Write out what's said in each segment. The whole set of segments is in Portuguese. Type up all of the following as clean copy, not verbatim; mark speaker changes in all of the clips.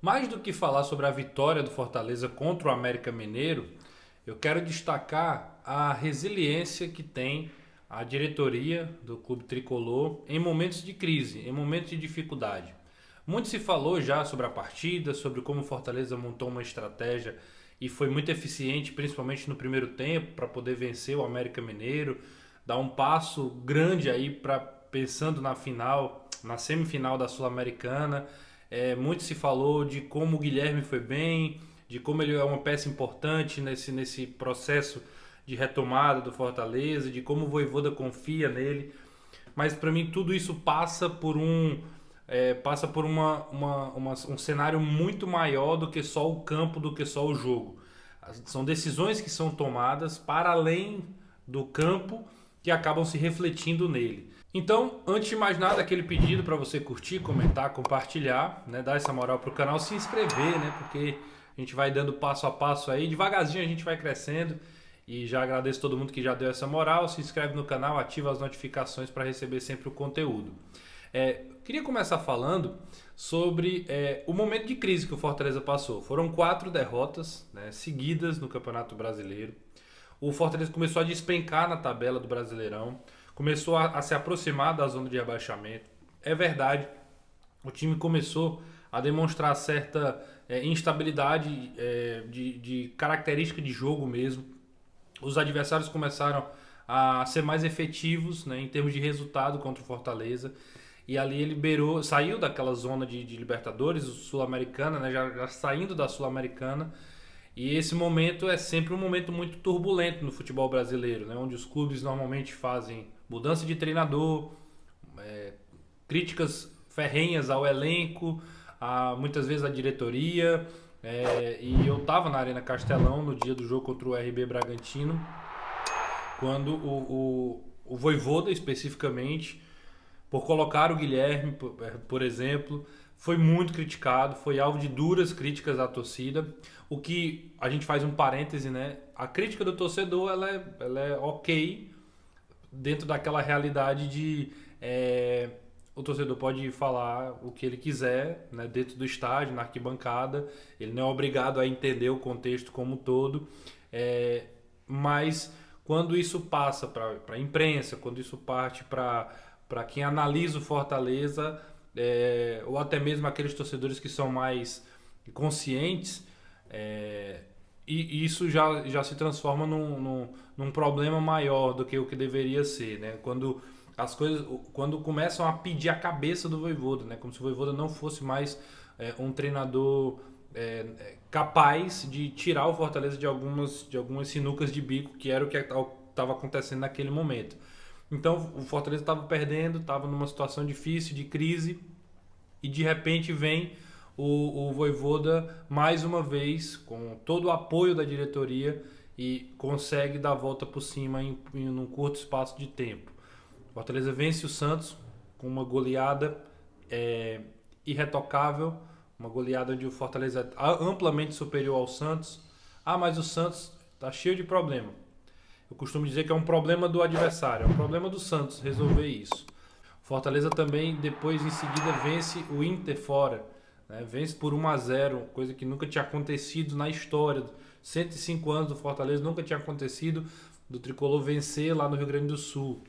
Speaker 1: Mais do que falar sobre a vitória do Fortaleza contra o América Mineiro, eu quero destacar a resiliência que tem a diretoria do Clube Tricolor em momentos de crise, em momentos de dificuldade. Muito se falou já sobre a partida, sobre como o Fortaleza montou uma estratégia e foi muito eficiente, principalmente no primeiro tempo, para poder vencer o América Mineiro, dar um passo grande aí para pensando na final, na semifinal da Sul-Americana. Muito se falou de como o Guilherme foi bem, de como ele é uma peça importante nesse processo de retomada do Fortaleza, de como o Vojvoda confia nele. Mas para mim tudo isso passa por um cenário muito maior do que só o campo, do que só o jogo. São decisões que são tomadas para além do campo que acabam se refletindo nele. Então, antes de mais nada, aquele pedido para você curtir, comentar, compartilhar, né, dar essa moral pro canal, se inscrever, né, porque a gente vai dando passo a passo aí, devagarzinho a gente vai crescendo. E já agradeço todo mundo que já deu essa moral, se inscreve no canal, ativa as notificações para receber sempre o conteúdo. Queria começar falando sobre o momento de crise que o Fortaleza passou. Foram 4 derrotas, né, seguidas no Campeonato Brasileiro. O Fortaleza começou a despencar na tabela do Brasileirão, começou a se aproximar da zona de rebaixamento. É verdade, o time começou a demonstrar certa instabilidade de característica de jogo mesmo. Os adversários começaram a ser mais efetivos, né, em termos de resultado contra o Fortaleza. E ali ele saiu daquela zona de Libertadores, Sul-Americana, né, já saindo da Sul-Americana. E esse momento é sempre um momento muito turbulento no futebol brasileiro, né, onde os clubes normalmente fazem mudança de treinador, críticas ferrenhas ao elenco, muitas vezes à diretoria. E eu estava na Arena Castelão no dia do jogo contra o RB Bragantino, quando o Vojvoda especificamente, por colocar o Guilherme, por exemplo, foi muito criticado, foi alvo de duras críticas à torcida. O que a gente faz um parêntese, né? A crítica do torcedor ela é ok dentro daquela realidade de o torcedor pode falar o que ele quiser, né, dentro do estádio, na arquibancada. Ele não é obrigado a entender o contexto como um todo. Mas quando isso passa para a imprensa, quando isso parte para quem analisa o Fortaleza, ou até mesmo aqueles torcedores que são mais conscientes, e isso já se transforma num problema maior do que o que deveria ser, né? Quando começam a pedir a cabeça do Vojvoda, né? Como se o Vojvoda não fosse mais um treinador capaz de tirar o Fortaleza de algumas sinucas de bico, que era o que estava acontecendo naquele momento. Então o Fortaleza estava perdendo, estava numa situação difícil, de crise, e de repente vem o Vojvoda mais uma vez, com todo o apoio da diretoria, e consegue dar a volta por cima em um curto espaço de tempo. O Fortaleza vence o Santos com uma goleada irretocável, uma goleada onde o Fortaleza é amplamente superior ao Santos. Mas o Santos está cheio de problema. Eu costumo dizer que é um problema do adversário, é um problema do Santos resolver isso. Fortaleza também, depois em seguida, vence o Inter fora, né? Vence por 1-0, coisa que nunca tinha acontecido na história. 105 anos do Fortaleza, nunca tinha acontecido do Tricolor vencer lá no Rio Grande do Sul,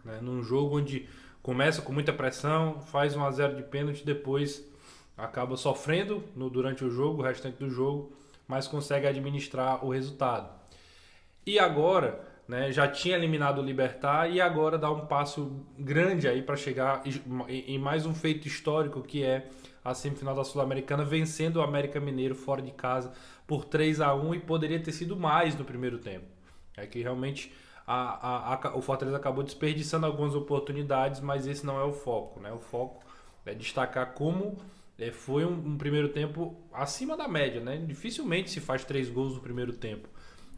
Speaker 1: né? Num jogo onde começa com muita pressão, faz 1-0 de pênalti, depois acaba sofrendo durante o jogo, o restante do jogo, mas consegue administrar o resultado. E agora, né, já tinha eliminado o Libertad e agora dá um passo grande aí para chegar em mais um feito histórico, que é a semifinal da Sul-Americana, vencendo o América Mineiro fora de casa por 3-1, e poderia ter sido mais no primeiro tempo. É que realmente o Fortaleza acabou desperdiçando algumas oportunidades, mas esse não é o foco, né? O foco é destacar como foi um primeiro tempo acima da média, né? Dificilmente se faz 3 gols no primeiro tempo.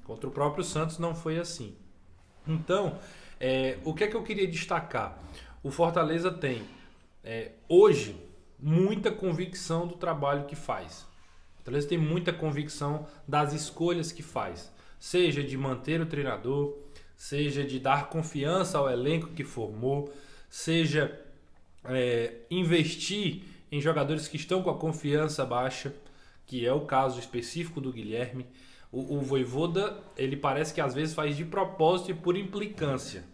Speaker 1: Contra o próprio Santos não foi assim. Então, o que é que eu queria destacar? O Fortaleza tem, hoje, muita convicção do trabalho que faz. O Fortaleza tem muita convicção das escolhas que faz. Seja de manter o treinador, seja de dar confiança ao elenco que formou, seja investir em jogadores que estão com a confiança baixa, que é o caso específico do Guilherme. O Vojvoda, ele parece que às vezes faz de propósito e por implicância.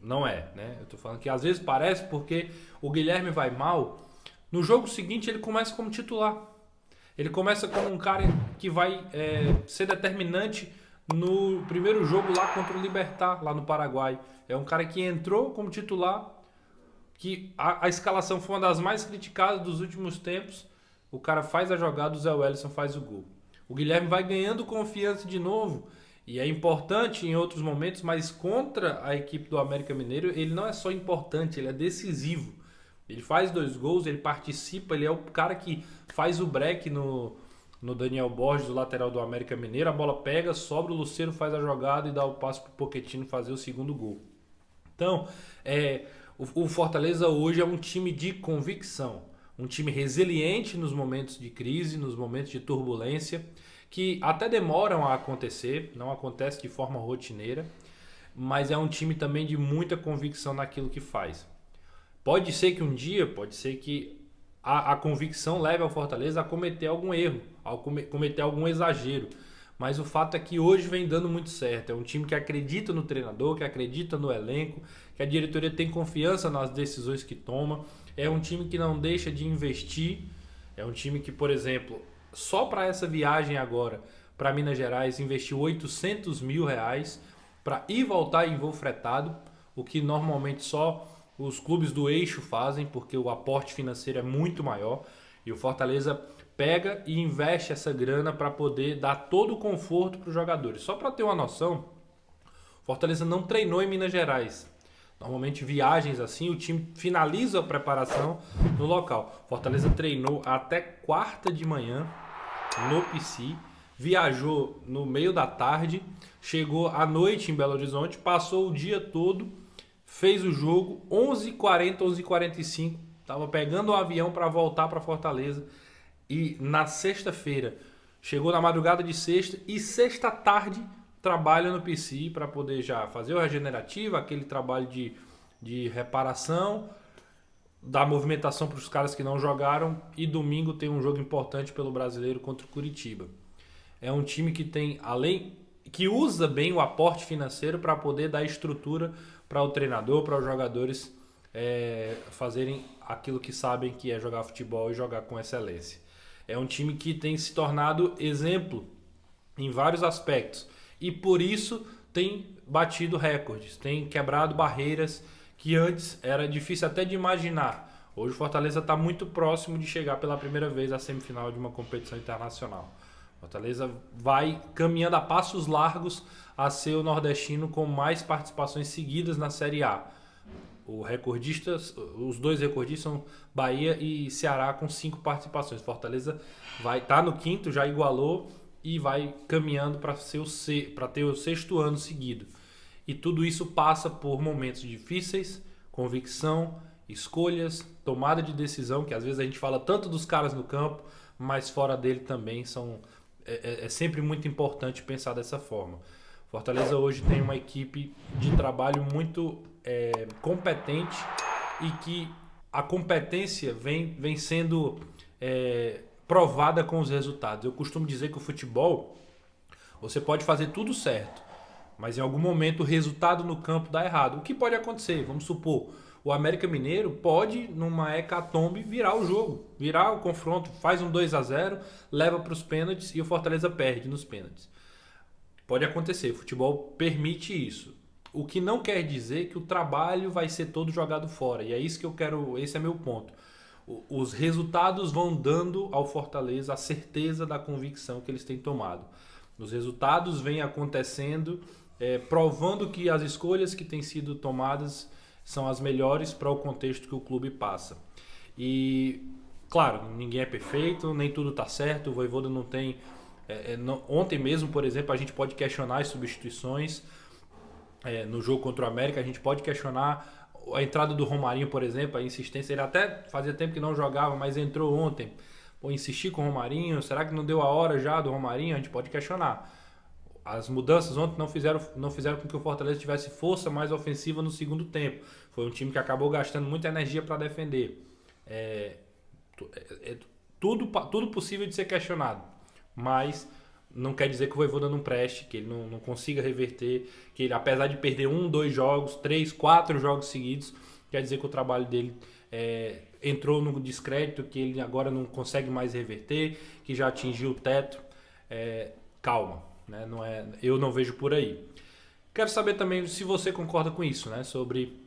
Speaker 1: Não é, né? Eu tô falando que às vezes parece porque o Guilherme vai mal. No jogo seguinte ele começa como titular. Ele começa como um cara que vai ser determinante no primeiro jogo lá contra o Libertad, lá no Paraguai. É um cara que entrou como titular, que a escalação foi uma das mais criticadas dos últimos tempos. O cara faz a jogada, o Zé Wellison faz o gol. O Guilherme vai ganhando confiança de novo. E é importante em outros momentos, mas contra a equipe do América Mineiro, ele não é só importante, ele é decisivo. Ele faz 2 gols, ele participa, ele é o cara que faz o break no Daniel Borges, o lateral do América Mineiro. A bola pega, sobra, o Lucero faz a jogada e dá o passe pro Pochettino fazer o segundo gol. Então, o Fortaleza hoje é um time de convicção, um time resiliente nos momentos de crise, nos momentos de turbulência, que até demoram a acontecer, não acontece de forma rotineira, mas é um time também de muita convicção naquilo que faz. Pode ser que um dia, pode ser que a convicção leve ao Fortaleza a cometer algum erro, a cometer algum exagero, mas o fato é que hoje vem dando muito certo. É um time que acredita no treinador, que acredita no elenco, que a diretoria tem confiança nas decisões que toma. É um time que não deixa de investir. É um time que, por exemplo, só para essa viagem agora para Minas Gerais investiu R$800 mil para ir e voltar em voo fretado, o que normalmente só os clubes do eixo fazem, porque o aporte financeiro é muito maior. E o Fortaleza pega e investe essa grana para poder dar todo o conforto para os jogadores. Só para ter uma noção, Fortaleza não treinou em Minas Gerais. Normalmente viagens assim, o time finaliza a preparação no local. Fortaleza treinou até quarta de manhã no PC, viajou no meio da tarde, chegou à noite em Belo Horizonte, passou o dia todo, fez o jogo, 11h40, 11h45, estava pegando o avião para voltar para Fortaleza. E na sexta-feira, chegou na madrugada de sexta e sexta tarde trabalha no PC para poder já fazer o regenerativo, aquele trabalho de reparação, dar movimentação para os caras que não jogaram, e domingo tem um jogo importante pelo Brasileiro contra o Curitiba. É um time que tem, que usa bem o aporte financeiro para poder dar estrutura para o treinador, para os jogadores fazerem aquilo que sabem, que é jogar futebol e jogar com excelência. É um time que tem se tornado exemplo em vários aspectos e por isso tem batido recordes, tem quebrado barreiras que antes era difícil até de imaginar. Hoje o Fortaleza está muito próximo de chegar pela primeira vez à semifinal de uma competição internacional. Fortaleza vai caminhando a passos largos a ser o nordestino com mais participações seguidas na Série A. Os 2 recordistas são Bahia e Ceará com 5 participações. Fortaleza vai estar no 5º, já igualou e vai caminhando para ter o 6º ano seguido. E tudo isso passa por momentos difíceis, convicção, escolhas, tomada de decisão, que às vezes a gente fala tanto dos caras no campo, mas fora dele também é sempre muito importante pensar dessa forma. Fortaleza hoje tem uma equipe de trabalho muito competente e que a competência vem sendo provada com os resultados. Eu costumo dizer que o futebol, você pode fazer tudo certo, mas em algum momento o resultado no campo dá errado. O que pode acontecer? Vamos supor, o América Mineiro pode, numa hecatombe, virar o jogo, virar o confronto, faz um 2-0, leva para os pênaltis e o Fortaleza perde nos pênaltis. Pode acontecer, o futebol permite isso. O que não quer dizer que o trabalho vai ser todo jogado fora. E é isso que eu quero, esse é meu ponto. Os resultados vão dando ao Fortaleza a certeza da convicção que eles têm tomado. Os resultados vêm acontecendo, provando que as escolhas que têm sido tomadas são as melhores para o contexto que o clube passa. E, claro, ninguém é perfeito, nem tudo está certo, o Vojvoda não tem... ontem mesmo, por exemplo, a gente pode questionar as substituições. No jogo contra o América, a gente pode questionar a entrada do Romarinho, por exemplo, a insistência. Ele até fazia tempo que não jogava, mas entrou ontem. Insistir com o Romarinho, será que não deu a hora já do Romarinho? A gente pode questionar. As mudanças ontem não fizeram com que o Fortaleza tivesse força mais ofensiva no segundo tempo. Foi um time que acabou gastando muita energia para defender. É tudo possível de ser questionado, mas não quer dizer que o Vojvoda não preste, que ele não consiga reverter, que ele, apesar de perder 1, 2 jogos, 3, 4 jogos seguidos, quer dizer que o trabalho dele entrou no descrédito, que ele agora não consegue mais reverter, que já atingiu o teto. Calma, né? Eu não vejo por aí. Quero saber também se você concorda com isso, né? Sobre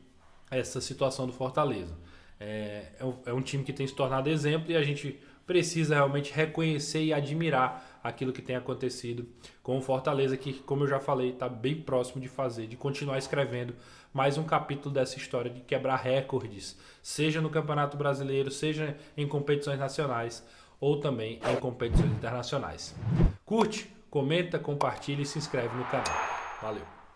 Speaker 1: essa situação do Fortaleza. É um time que tem se tornado exemplo e a gente precisa realmente reconhecer e admirar aquilo que tem acontecido com o Fortaleza, que, como eu já falei, está bem próximo de continuar escrevendo mais um capítulo dessa história de quebrar recordes, seja no Campeonato Brasileiro, seja em competições nacionais ou também em competições internacionais. Curte, comenta, compartilha e se inscreve no canal. Valeu!